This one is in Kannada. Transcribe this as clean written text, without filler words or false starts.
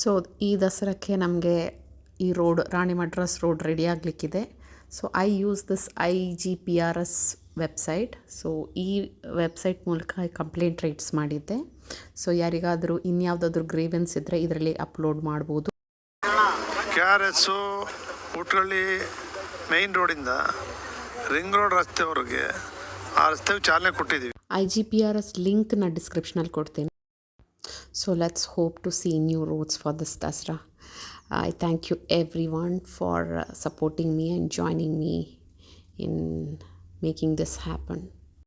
ಸೊ ಈ ದಸರಾಕ್ಕೆ ನಮಗೆ ಈ road Rani Madras road ready ಆಗಲಿಕ್ಕಿದೆ. So I use this IGPRS website. So ಈ ವೆಬ್ಸೈಟ್ ಮೂಲಕ ಕಂಪ್ಲೇಂಟ್ ರೈಟ್ಸ್ ಮಾಡಿದ್ದೆ. ಸೊ ಯಾರಿಗಾದರೂ ಇನ್ಯಾವುದಾದ್ರೂ ಗ್ರೀವೆನ್ಸ್ ಇದ್ದರೆ ಇದರಲ್ಲಿ ಅಪ್ಲೋಡ್ ಮಾಡ್ಬೋದು. KRS ಊಟಳ್ಳಿ ಮೇನ್ ರೋಡಿಂದ ರಿಂಗ್ ರೋಡ್ ರಸ್ತೆವರೆಗೆ ಆ ರಸ್ತೆಗೆ ಚಾಲನೆ ಕೊಟ್ಟಿದ್ದೀವಿ. IGPRS ಲಿಂಕ್ನ ಡಿಸ್ಕ್ರಿಪ್ಷನಲ್ಲಿ ಕೊಡ್ತೀನಿ. So let's hope to see new roads for this Dasra. I thank you everyone for supporting me and joining me in making this happen.